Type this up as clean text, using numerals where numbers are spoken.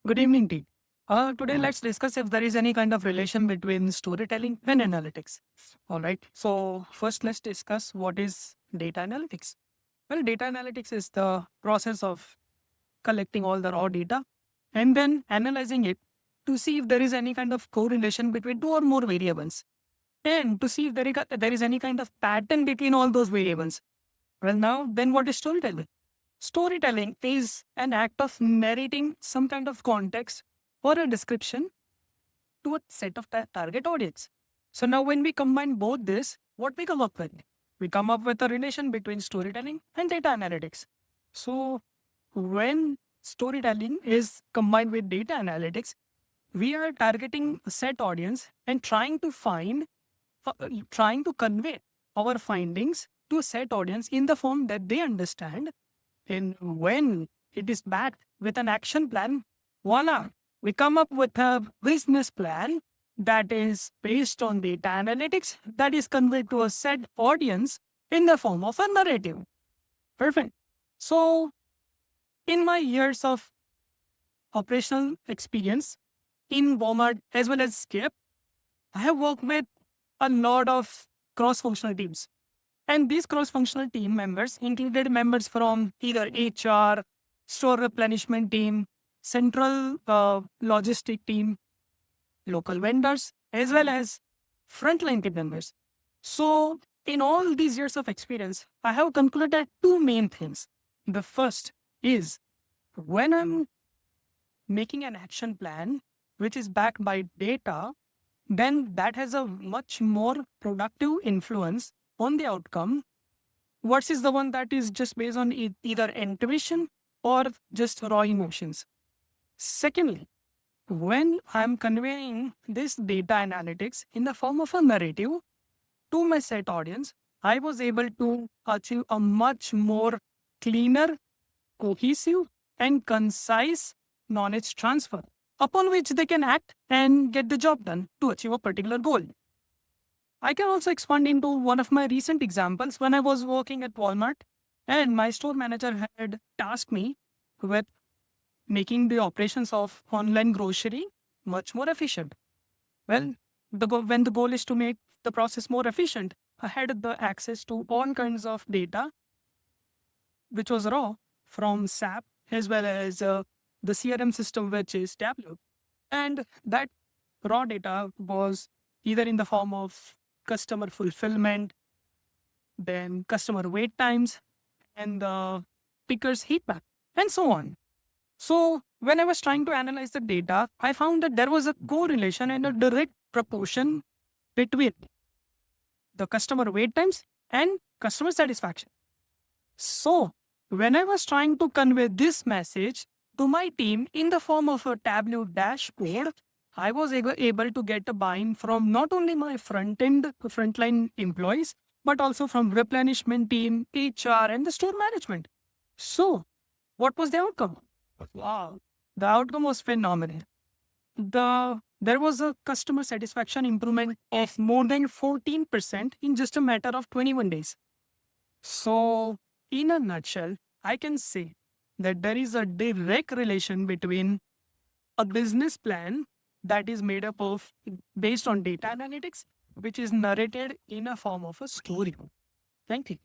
Good evening, team. Today, let's discuss if there is any kind of relation between storytelling and analytics. All right. So, first, let's discuss what is data analytics. Well, data analytics is the process of collecting all the raw data and then analyzing it to see if there is any kind of correlation between two or more variables and to see if there is any kind of pattern between all those variables. Well, now, then what is storytelling? Storytelling is an act of narrating some kind of context or a description to a set of target audience. So now when we combine both this, what we come up with? We come up with a relation between storytelling and data analytics. So when storytelling is combined with data analytics, we are targeting a set audience and trying to convey our findings to a set audience in the form that they understand. And when it is backed with an action plan, voila, we come up with a business plan that is based on data analytics that is conveyed to a set audience in the form of a narrative. Perfect. So, in my years of operational experience in Walmart as well as Skip, I have worked with a lot of cross functional teams. And these cross functional team members included members from either HR, store replenishment team, central logistic team, local vendors, as well as frontline team members. So, in all these years of experience, I have concluded two main things. The first is when I'm making an action plan which is backed by data, then that has a much more productive influence on the outcome versus the one that is just based on either intuition or just raw emotions. Secondly, when I'm conveying this data analytics in the form of a narrative to my set audience, I was able to achieve a much more cleaner, cohesive, and concise knowledge transfer upon which they can act and get the job done to achieve a particular goal. I can also expand into one of my recent examples when I was working at Walmart and my store manager had tasked me with making the operations of online grocery much more efficient. Well, when the goal is to make the process more efficient, I had the access to all kinds of data which was raw from SAP as well as the CRM system, which is Tableau. And that raw data was either in the form of customer fulfillment, then customer wait times, and the picker's heat map, and so on. So when I was trying to analyze the data, I found that there was a correlation and a direct proportion between the customer wait times and customer satisfaction. So when I was trying to convey this message to my team in the form of a Tableau dashboard, I was able to get a buy-in from not only my frontline employees, but also from replenishment team, HR, and the store management. So, what was the outcome? Wow, the outcome was phenomenal. There was a customer satisfaction improvement of more than 14% in just a matter of 21 days. So, in a nutshell, I can say that there is a direct relation between a business plan that is made up of based on data analytics, which is narrated in a form of a story. Thank you.